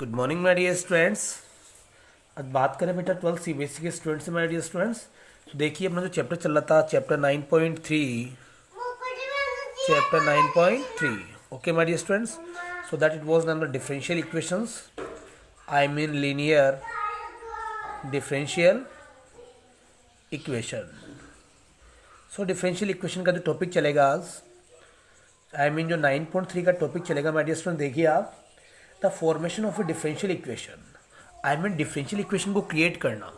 Good morning my dear students. आज बात करें बेटा 12th सीबीएसई के स्टूडेंट्स से माय डियर स्टूडेंट्स। तो देखिए अपना जो चैप्टर चल रहा था chapter 9.3 okay my dear students. So that it was number differential equations, I mean linear differential equation. So differential equation का जो टॉपिक चलेगा आज, आई मीन जो 9.3 का टॉपिक चलेगा माय डियर स्टूडेंट, देखिए आप the formation of A differential equation. I mean differential equation को क्रिएट करना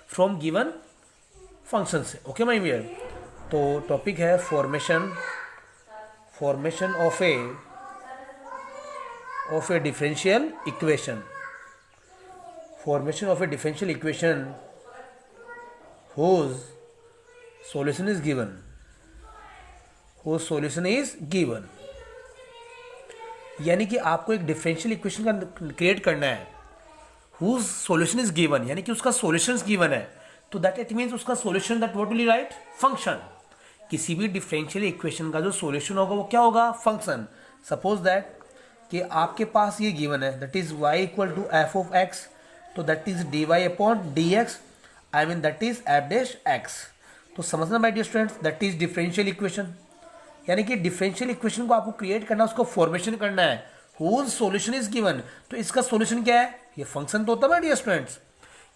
फ्रॉम गिवन फंक्शन से। ओके माय डियर, तो टॉपिक है formation of A differential equation. Formation of A differential equation whose solution is given। यानी कि आपको एक differential equation का क्रिएट करना है whose solution is given, यानी कि उसका सॉल्यूशंस गिवन है। तो दैट इट मीन्स उसका solution that what will you right, function. किसी भी डिफरेंशियल इक्वेशन का जो सॉल्यूशन होगा वो क्या होगा, फंक्शन। सपोज दैट कि आपके पास ये गिवन है that is y equal to F of X, तो that is dy upon dx, I mean that is F dash X. तो समझना my dear students, that is differential equation. यानी कि differential equation को आपको क्रिएट करना, उसको फॉर्मेशन करना है, whose सॉल्यूशन इज गिवन। तो इसका सॉल्यूशन क्या है, ये फंक्शन तो होता है माय डियर स्टूडेंट्स।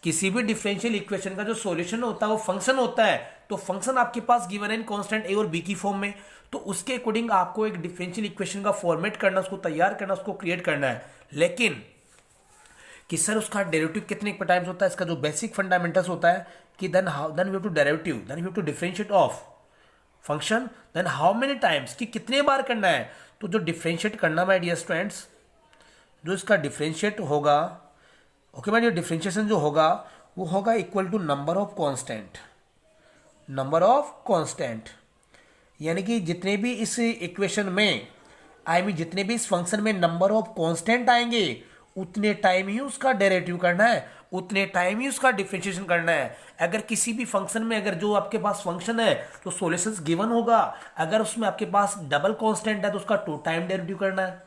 किसी भी डिफरेंशियल इक्वेशन का जो सॉल्यूशन होता है वो फंक्शन होता है। तो फंक्शन आपके पास गिवन है इन कांस्टेंट ए और बी की फॉर्म में। तो उसके अकॉर्डिंग आपको एक डिफरेंशियल इक्वेशन का फॉर्मेट करना, उसको तैयार करना, उसको क्रिएट करना है। लेकिन कि सर उसका डेरिवेटिव कितने टाइम्स होता है, इसका जो बेसिक फंडामेंटल्स होता है कि then we have to derivative, then we have to differentiate of function, then how many times, कि कितने बार करना है। तो जो डिफरेंशिएट करना माय डियर स्टूडेंट्स, जो इसका डिफरेंशिएट होगा, ओके माय डियर, डिफरेंशिएशन जो होगा वो होगा equal to number of constant. यानी कि जितने भी इस इक्वेशन में, आई मीन जितने भी इस फंक्शन में नंबर ऑफ कांस्टेंट आएंगे उतने टाइम ही उसका डेरिवेटिव करना है, उतने टाइम ही उसका डिफरेंशिएशन करना है। अगर किसी भी फंक्शन में, अगर जो आपके पास फंक्शन है तो सॉल्यूशंस गिवन होगा, अगर उसमें आपके पास डबल कांस्टेंट है तो उसका 2 टाइम डेरिवेटिव करना है,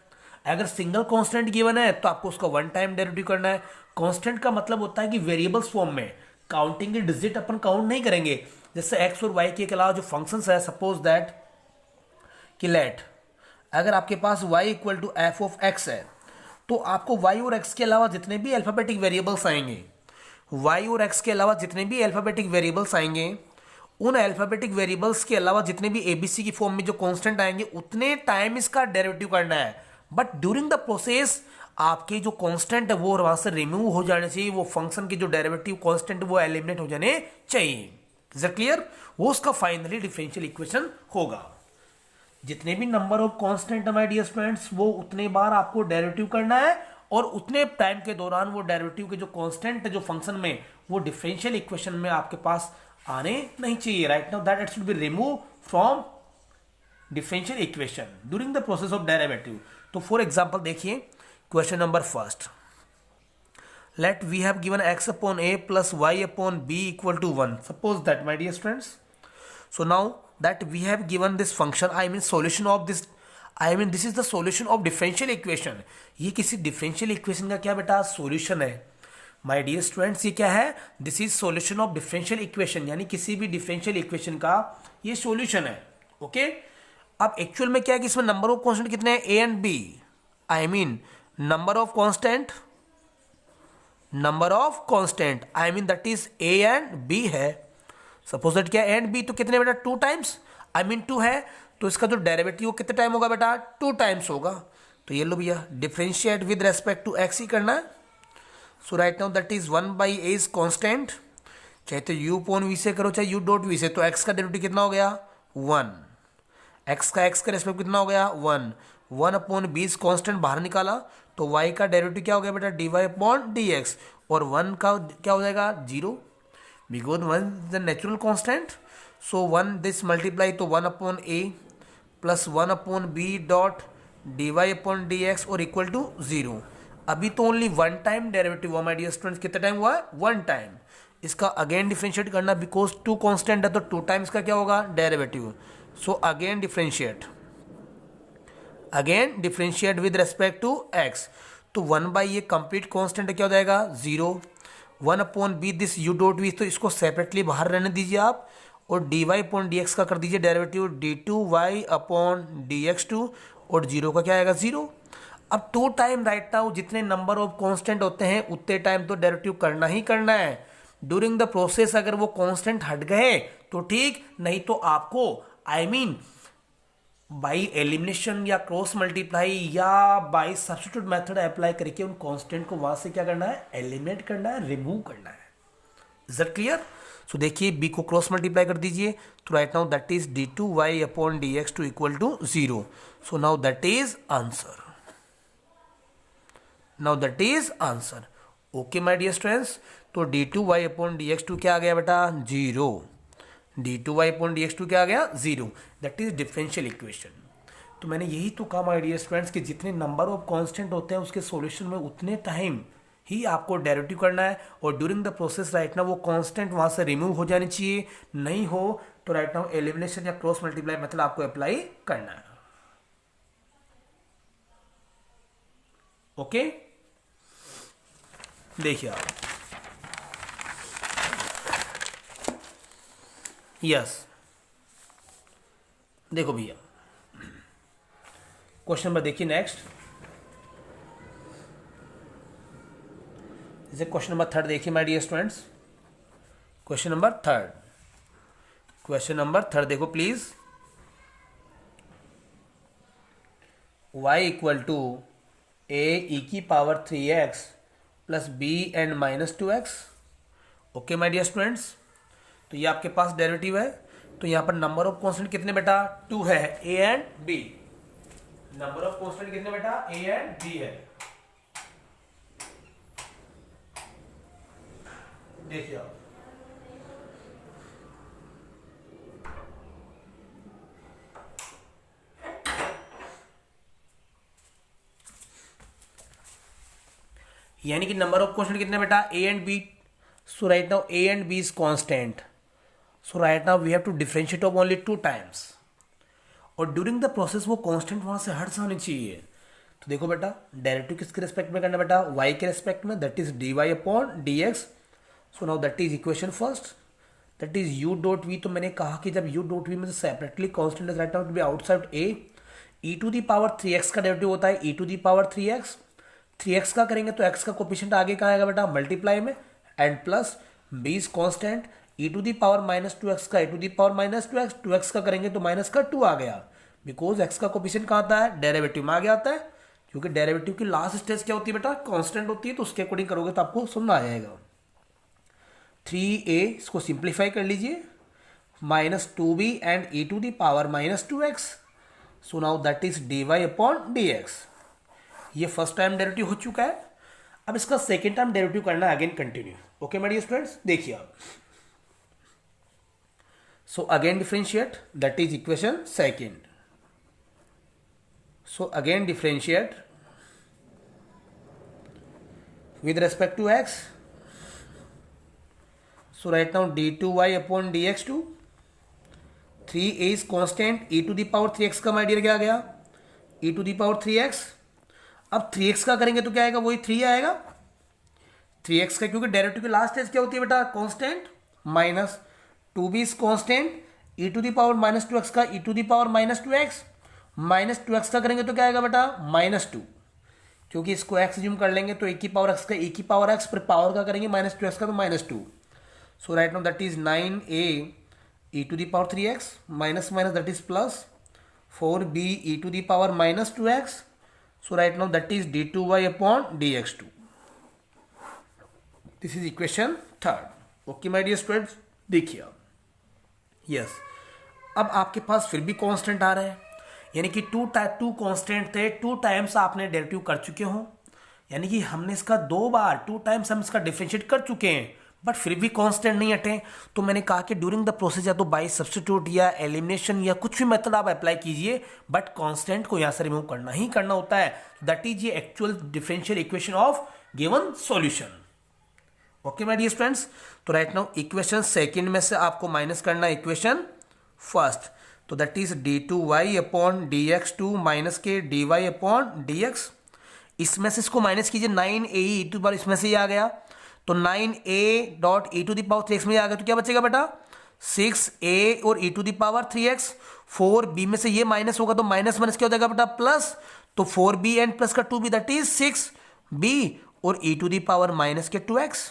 अगर सिंगल कांस्टेंट गिवन है तो आपको उसका 1 टाइम डेरिवेटिव करना है। कांस्टेंट का मतलब होता है कि वेरिएबल्स फॉर्म में, काउंटिंग के डिजिट अपन काउंट नहीं करेंगे। जैसे एक्स और वाई के अलावा जो फंक्शंस है, सपोज दैट कि लेट अगर आपके पास y equal to F of x है, तो आपको y और x के अलावा जितने भी अल्फाबेटिक वेरिएबल्स आएंगे, y और x के अलावा जितने भी अल्फाबेटिक वेरिएबल्स आएंगे, उन अल्फाबेटिक वेरिएबल्स के अलावा जितने भी एबीसी की फॉर्म में जो कांस्टेंट आएंगे उतने टाइम इसका डेरिवेटिव करना है। बट ड्यूरिंग द प्रोसेस आपके जो कांस्टेंट है वो वहां से रिमूव हो जाने चाहिए, वो फंक्शन के जो डेरिवेटिव कांस्टेंट वो एलिमिनेट हो जाने चाहिए। Is it clear? वो उसका फाइनली डिफरेंशियल इक्वेशन होगा। जितने भी नंबर ऑफ कांस्टेंट है माय डियर स्टूडेंट्स, वो उतने बार आपको डेरिवेटिव करना है और उतने टाइम के दौरान वो डेरिवेटिव के जो कांस्टेंट है जो फंक्शन में, वो डिफरेंशियल इक्वेशन में आपके पास आने नहीं चाहिए। Right now that it should be remove from differential equation during the process of derivative. तो फॉर एग्जांपल देखिए question number first, let we have given x upon a plus y upon b equal to 1। Suppose that my dear students, so now that we have given this function, I mean solution of this, I mean this is the solution of differential equation। ये किसी differential equation का क्या बेटा solution है my dear students, ये क्या है, this is solution of differential equation, यानी किसी भी differential equation का ये solution है। ओके अब एक्चुअल में क्या है कि इसमें नंबर ऑफ कांस्टेंट कितने हैं, a and b, I mean number of constant, I mean that is a and b है। सपोज दैट क्या एंड बी, तो कितने बेटा 2 टाइम्स, आई मीन 2 है, तो इसका जो डेरिवेटिव कितने टाइम होगा बेटा 2 टाइम्स होगा। तो ये लो भैया differentiate with respect to X ही करना है। So right now that is 1 by A is constant, चाहे तो यू अपॉन वी से करो चाहे यू डॉट वी से। तो एक्स का डेरिवेटिव कितना हो गया 1, एक्स का रेस्पेक्ट कितना हो गया 1 अपॉन बी इज कॉन्स्टेंट बाहर निकाला, तो वाई का डेरिवेटिव क्या हो गया बेटा d y upon d x, और 1 का क्या हो जाएगा 0, because 1 is the natural constant, so 1 this multiply, तो 1 upon a plus 1 upon b dot dy upon dx और equal to 0। अभी तो ओनली 1 टाइम डेरिवेटिव हुआ माय डियर स्टूडेंट्स, कितना टाइम हुआ है 1 टाइम। इसका अगेन डिफरेंशिएट करना, बिकॉज 2 कांस्टेंट है तो 2 टाइम्स का क्या होगा derivative. So again differentiate with respect to x. तो 1 ये कंप्लीट कांस्टेंट क्या हो जाएगा 0, 1/b this u dot v, तो इसको सेपरेटली बाहर रहने दीजिए आप, और dy/dx का कर दीजिए डेरिवेटिव d2y/dx2, और 0 का क्या आएगा 0। अब 2 टाइम राइट नाउ जितने नंबर ऑफ कांस्टेंट होते हैं उतने टाइम तो डेरिवेटिव करना ही करना है। ड्यूरिंग द प्रोसेस अगर वो कांस्टेंट हट गए तो ठीक, नहीं तो आपको बाई एलिमिनेशन या क्रॉस मल्टीप्लाई या बाई सब्स्टिट्यूट मेथड अप्लाई करके उन कांस्टेंट को वहां से क्या करना है, एलिमिनेट करना है, रिमूव करना है। Is that clear? सो देखिए b को क्रॉस मल्टीप्लाई कर दीजिए, तो right now that is d2y/dx2 equal to 0। So now that is answer, now that is answer. Okay my dear students, तो d2y/dx2 क्या आ गया बेटा 0, d2y/dx2 क्या आ गया 0, दैट इज डिफरेंशियल इक्वेशन। तो मैंने यही तो कहा माय डियर स्टूडेंट्स कि जितने नंबर ऑफ कांस्टेंट होते हैं उसके सॉल्यूशन में उतने टाइम ही आपको डेरिवेटिव करना है, और during the process right now वो कांस्टेंट वहां से रिमूव हो जानी चाहिए, नहीं हो तो राइट नाउ एलिमिनेशन या क्रॉस मल्टीप्लाई मेथड आपको अप्लाई करना है। ओके देखिए आप, यस देखो भैया क्वेश्चन नंबर देखिए नेक्स्ट, जैसे क्वेश्चन नंबर 3 देखिए my dear students, question number 3, question number 3 देखो please. y equal to a e⁻³ plus b and -2x। Okay my dear students, तो ये आपके पास डेरिवेटिव है, तो यहां पर नंबर ऑफ कांस्टेंट कितने बेटा 2 है, a and b। Number of constant कितने बेटा a एंड b है। देखिए आप, यानी कि नंबर ऑफ कांस्टेंट कितने बेटा a and b। So right now a and b is constant, so right now we have to differentiate of only 2 times, और ड्यूरिंग द प्रोसेस वो कांस्टेंट वहां से हट जानी चाहिए। तो देखो बेटा डेरिवेटिव किसके रेस्पेक्ट में करना बेटा, y के रेस्पेक्ट में, that is dy/dx। So now that is equation first, that is u dot v। तो मैंने कहा कि जब u डॉट v में separately constant is right now to be outside a, e⁻3x का डेरिवेटिव होता है e⁻3x, 3x का करेंगे तो x का कोफिशिएंट आगे कहाँ आएगा बेटा मल्टीप्लाई में, and plus b is constant, e⁻−2x का e⁻−2x, 2x का करेंगे तो माइनस का 2 आ गया, बिकॉज x का कोफिशिएंट कहाँ आता है डेरिवेटिव में आ गया आता है, क्योंकि डेरिवेटिव की लास्ट स्टेज क्या होती है बेटा कांस्टेंट होती है, तो उसके अकॉर्डिंग करोगे तो आपको समझ आ जाएगा। 3a इसको सिंप्लीफाई कर लीजिए, -2b and e⁻−2x। So now that is dy/dx। ये फर्स्ट टाइम डेरिवेटिव हो चुका है, अब इसका सेकेंड टाइम डेरिवेटिव करना है, again continue. Okay my dear students, देखिए आप, so again differentiate, that is equation second. So again differentiate with respect to x, so right now d2y/dx2, 3a is constant, e⁻3x का my dear क्या आ गया e⁻3x। अब 3x का करेंगे तो क्या आएगा, वही 3 आएगा 3x का, क्योंकि डेरिवेटिव की लास्ट स्टेज क्या होती है बेटा constant, minus 2b is constant, e⁻−2x का e⁻−2x, -2x का करेंगे तो क्या आएगा बेटा -2, क्योंकि इसको x ज्यूम कर लेंगे तो e⁻x का e⁻x, पर पावर का करेंगे -2x का तो -2। So right now that is 9a e⁻3x minus minus that is plus 4b e⁻−2x। So right now that is d2y/dx2। This is equation 3। Okay my dear students, देखिए आप, yes अब आपके पास फिर भी कांस्टेंट आ रहे हैं, यानी कि 2 कांस्टेंट थे, 2 टाइम्स आपने डेरिवेटिव कर चुके हो, यानी कि हमने इसका 2 बार 2 टाइम्स हम इसका डिफरेंशिएट कर चुके हैं, बट फिर भी कांस्टेंट नहीं हटे। तो मैंने कहा कि ड्यूरिंग द प्रोसेस या तो बाय सब्स्टिट्यूट या एलिमिनेशन या कुछ भी मेथड आप अप्लाई कीजिए, बट कांस्टेंट को यहाँ से रिमूव करना ही करना होता है। दैट इज ये actual differential equation of given solution. Okay my dear students, तो राइट नाउ इक्वेशन सेकंड में से आपको माइनस करना है इक्वेशन फर्स्ट, तो दैट इज d2y/dx2 माइनस के dy/dx इसमें से इसको माइनस कीजिए, 9a ई टू पावर इसमें से ही आ गया, तो 9a dot e to the power 3x में आ गया, तो क्या बचेगा बेटा 6a और e to the power 3x। 4b में से ये माइनस होगा तो माइनस माइनस क्या हो जाएगा बेटा प्लस, तो 4b एंड प्लस का 2b दैट इज 6b और e to the power minus के 2x।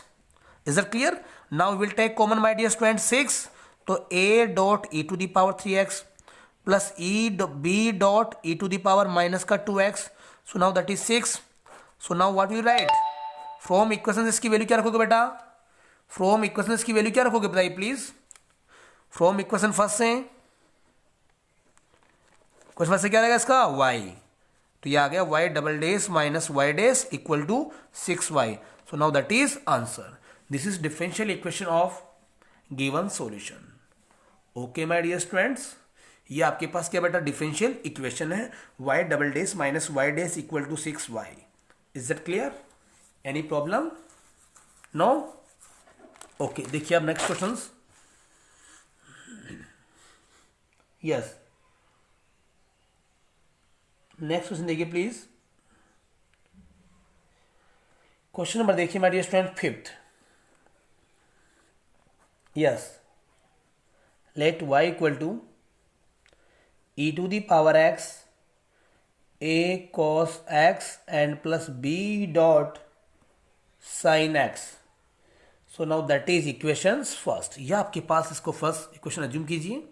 Is that clear? Now will take common my dear student 6, तो a dot e to the power 3x plus b dot e to the power minus का 2x, so now that is 6। So now what will write from equation इसकी value क्या रखोगे बेटा, from equation इसकी value क्या रखोगे बताइए please, from equation first से, क्वेश्चन फर्स्ट से क्या रहेगा इसका y, तो ये आ गया y double dash minus y dash equal to 6y। So now that is answer. This is differential equation of given solution. Okay my dear students, ये आपके पास क्या बेटा डिफरेंशियल इक्वेशन है, y double dash minus y dash equal to 6y। Is that clear? Any problem? No? Okay, देखिए अब next question. Yes, next question देखिए please. Question number देखिए my dear student 5th। Yes, late y equal to e to the power x a cos x and plus b dot sin x। So now that is equations first. यह आपके पास, इसको first equation assume कीजिए।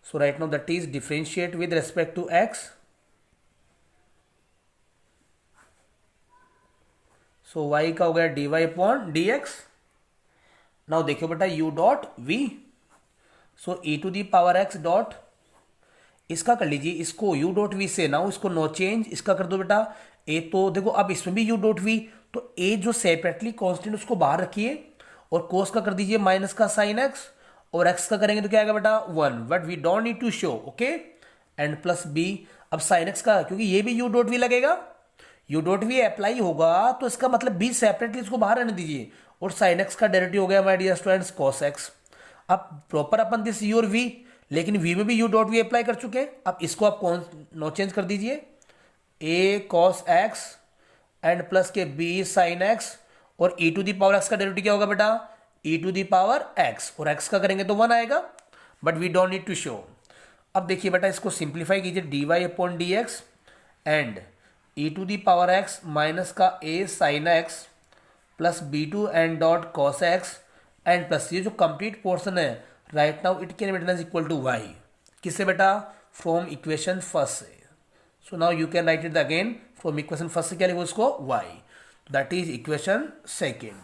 So right now that is differentiate with respect to x। So y का हो गया dy upon dx। Now देखो बेटा u डॉट v, सो e to the power x dot, इसका कर लीजिए इसको u डॉट v से, नाउ इसको नो चेंज, इसका कर दो बेटा a, तो देखो अब इसमें भी u डॉट v, तो a जो सेपरेटली कांस्टेंट उसको बाहर रखिए और cos का कर दीजिए माइनस का sin x, और x का करेंगे तो क्या आएगा बेटा 1, but we don't need to show, okay. And plus b, अब sin x का, क्योंकि ये भी u डॉट v लगेगा, u डॉट v अप्लाई होगा तो इसका मतलब b सेपरेटली इसको बाहर रहने दीजिए, और sin x का डायरेक्टली हो गया my dear students cos x। अब प्रॉपर अपन दिस u और v, लेकिन v में भी u डॉट v अप्लाई कर चुके हैं, अब इसको आप नो चेंज कर दीजिए, a cos x and plus के b sin x, और e to the power x का डेरिवेटिव क्या होगा बेटा e to the power x, और x का करेंगे तो 1 आएगा, but we don't need to show. अब देखिए बेटा इसको सिंप्लीफाई कीजिए, dy upon dx and e to the power x minus का a sin x plus b2 and dot cos x and plus ये जो कंप्लीट पोर्शन है right now it can be written as equal to y। किससे बेटा? From equation first से। So now you can write it again, from equation first से क्या लिखो इसको y, that is equation second.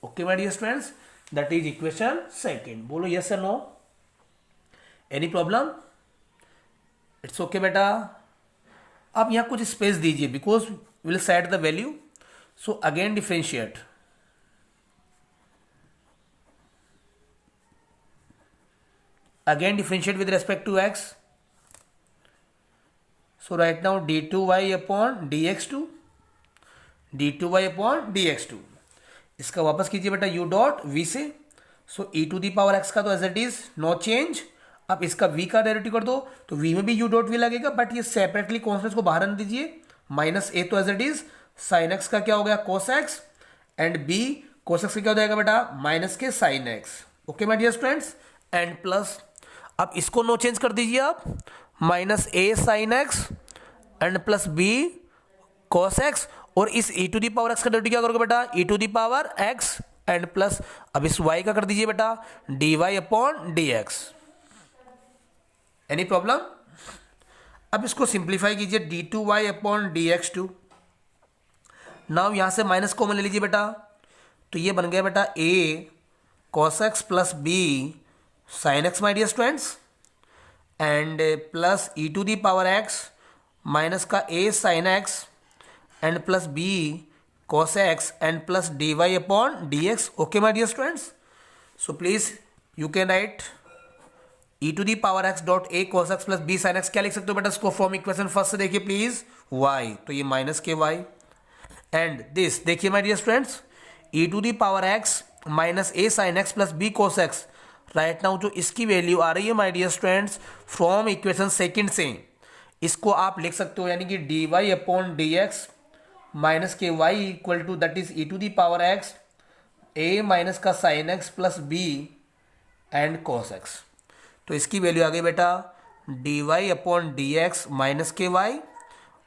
Okay my dear students, that is equation second. बोलो yes और no, any problem? It's okay बेटा। आप यहाँ कुछ स्पेस दीजिए because will set the value, so again differentiate, again differentiate with respect to x, so right now d2y upon dx2, d2y upon dx2, इसका वापस कीजिए बेटा u डॉट v से, सो e to the power x का तो as it is no change, अब इसका v का डेरिवेटिव कर दो तो v में भी u डॉट v लगेगा, बट ये सेपरेटली कॉन्स्टेंट को बाहर आने दीजिए, माइनस a तो as it is sin x का क्या हो गया cos x and b cos x का क्या हो जाएगा बेटा माइनस के sin x। Okay my dear students, and plus अब इसको नो चेंज कर दीजिए आप, minus a sin x and plus b cos x, और इस e to the power x का डेरिवेटिव क्या करोगे बेटा e to the power x and plus अब इस y का कर दीजिए बेटा dy upon dx। Any problem? अब इसको सिंप्लीफाई कीजिए d2y अपॉन dx2। नाउ यहां से माइनस कॉमन ले लीजिए बेटा, तो ये बन गया बेटा a cos x plus b sin x my dear students, and plus e to the power x minus का a sin x and plus b cos x and plus dy upon dx। Okay my dear students, so please you can write e to the power x dot a cos x plus b sin x, क्या लिख सकते हो बेटा इसको from equation first से देखिए please y, तो ये minus k y and this देखिए my dear students e to the power x minus a sin x plus b cos x, right now जो इसकी वैल्यू आ रही है my dear students from equation second से, इसको आप लिख सकते हो यानी कि d y upon d x minus k y equal to that is e to the power x a minus का sine x plus b and cos x. तो इसकी वैल्यू आ गई बेटा d y upon d x minus k y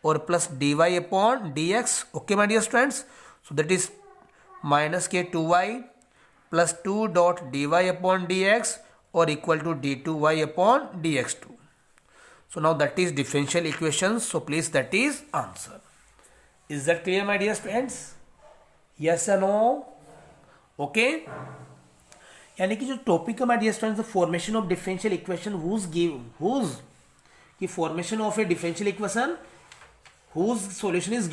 और plus d y upon d x. Okay my dear students, so that is minus k two y plus two dot d y upon d x और equal to d two y upon d x two. So now that is differential equations. So please that is answer. Is that clear my dear students? Yes or no? Okay. यानी कि जो topic है my dear students, the formation of differential equation whose की formation of a differential equation whose solution is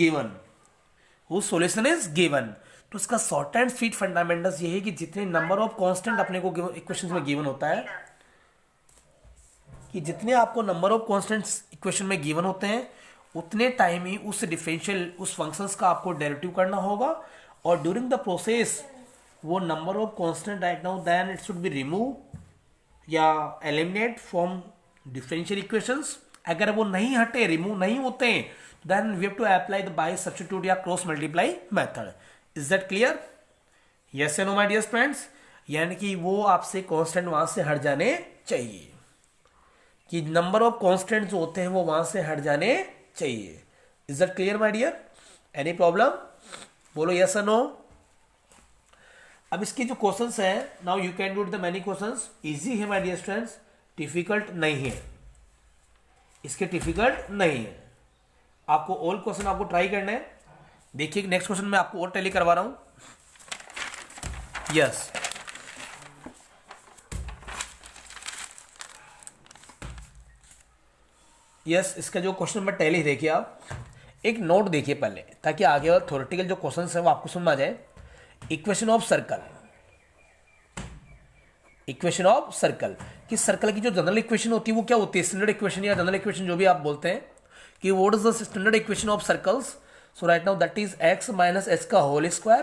given. तो इसका short and sweet fundamentals ये है कि जितने नंबर ऑफ कांस्टेंट अपने को इक्वेशंस में गिवन होता है कि जितने आपको नंबर ऑफ कांस्टेंट्स इक्वेशन में गिवन होते हैं उतने टाइम ही उस डिफरेंशियल उस फंक्शंस का आपको डेरिवेटिव करना होगा और ड्यूरिंग द प्रोसेस वो number of constant right now then it should be remove या एलिमिनेट फ्रॉम डिफरेंशियल इक्वेशंस। अगर वो नहीं हटे रिमूव नहीं होते then we have to apply the by substitute या cross multiply method. Is that clear? Yes and no my dear friends, यानी कि वो आपसे कांस्टेंट वहां से हट जाने चाहिए कि नंबर ऑफ कांस्टेंट जो होते हैं वो वहां से हट जाने चाहिए। Is that clear my dear? Any problem? बोलो यस और नो। अब इसके जो क्वेश्चंस हैं now you can do the many questions. Easy है माय डियर स्टूडेंट्स, डिफिकल्ट नहीं है, इसके डिफिकल्ट नहीं है। आपको ऑल क्वेश्चन आपको ट्राई करना है। देखिए नेक्स्ट क्वेश्चन मैं आपको और टेली करवा रहा हूं। यस यस इसका जो क्वेश्चन नंबर टेली देखिए आप एक नोट देखिए पहले ताकि आगे और थ्योरेटिकल जो क्वेश्चन है वो आपको समझ आ जाए। इक्वेशन ऑफ सर्कल कि सर्कल की जो जनरल इक्वेशन होती है वो क्या होती है? स्टैंडर्ड इक्वेशन या जनरल इक्वेशन जो भी आप बोलते हैं कि what is the standard equation of circles. So right now that is x minus h का whole square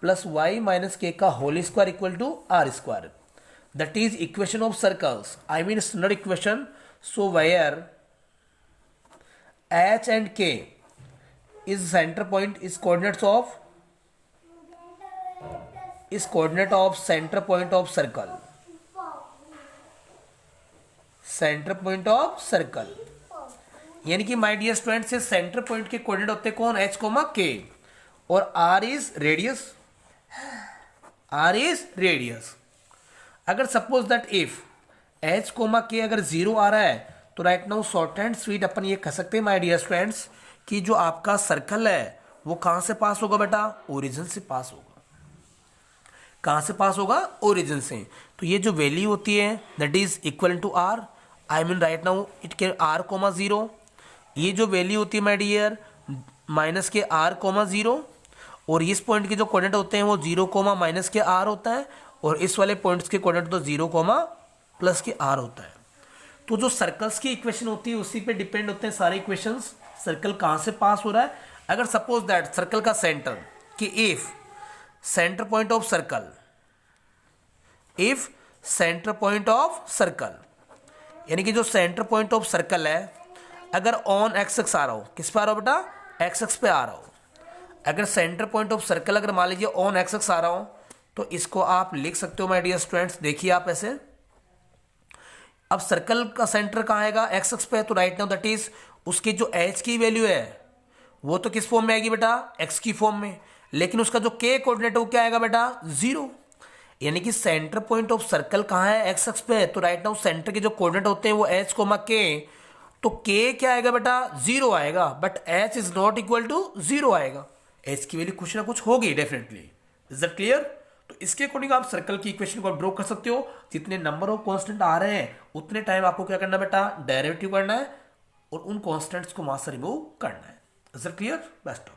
plus y minus k का whole square equal to r square. That is equation of circles, I mean standard equation. So where H and K is center point is coordinate of center point of circle। यानी कि my dear student से centre point के coordinate होते हैं कौन? H, K और R is radius. अगर suppose that if H, K अगर 0 आ रहा है तो right now short and sweet अपन ये कह सकते हैं माय डियर स्टूडेंट्स कि जो आपका सर्कल है वो कहां से पास होगा बेटा? ओरिजिन से पास होगा। कहां से पास होगा? ओरिजिन से। तो ये जो वैल्यू होती है that is equal to R, I mean right now it के आर कोमा 0। ये जो वैल्यू होती है माय डियर माइनस के आर कोमा 0 और इस पॉइंट के जो कोऑर्डिनेट होते हैं वो 0 कोमा माइनस के आर होता है और इस वाले पॉइंट्स के कोऑर्डिनेट तो 0 कोमा प्लस के आर होता है। तो जो सर्कल्स की इक्वेशन होती है उसी पे डिपेंड होते हैं सारे इक्वेशंस। सर्कल कहां से पास हो रहा है? अगर सपोज दैट सर्कल का सेंटर कि if centre point of circle यानी कि जो सेंटर पॉइंट ऑफ सर्कल है अगर ऑन एक्स एक्स आ रहा हो, किस पे आ रहा हो बेटा? एक्स एक्स पे आ रहा हो। अगर सेंटर पॉइंट ऑफ सर्कल अगर मान लीजिए ऑन एक्स एक्स आ रहा हो तो इसको आप लिख सकते हो माय डियर स्टूडेंट्स। देखिए आप ऐसे, अब सर्कल का सेंटर कहाँ आएगा? एक्स एक्स पे है। तो राइट नाउ दैट इज उसकी जो एच की वैल्यू है वो तो किस फॉर्म में आएगी बेटा? एक्स की फॉर्म में। लेकिन उसका जो के कोऑर्डिनेट है वो क्या आएगा बेटा? 0। यानी कि सेंटर पॉइंट ऑफ सर्कल कहाँ है? एक्स एक्स पे है। तो राइट नाउ सेंटर के जो कोऑर्डिनेट होते हैं वो एच कोमा के, तो के क्या आएगा बेटा? 0 आएगा। But H is not equal to 0 आएगा। एच की वैल्यू कुछ ना कुछ होगी डेफिनेटली। Is that clear? तो इसके अकॉर्डिंग आप सर्कल की इक्वेशन को ड्रॉ कर सकते हो। जितने नंबर ऑफ कांस्टेंट आ रहे हैं उतने टाइम आपको क्या करना बेटा? डेरिवेटिव करना है और उन कांस्टेंट्स को वहां से रिमूव करना है। Is that clear? बेस्ट।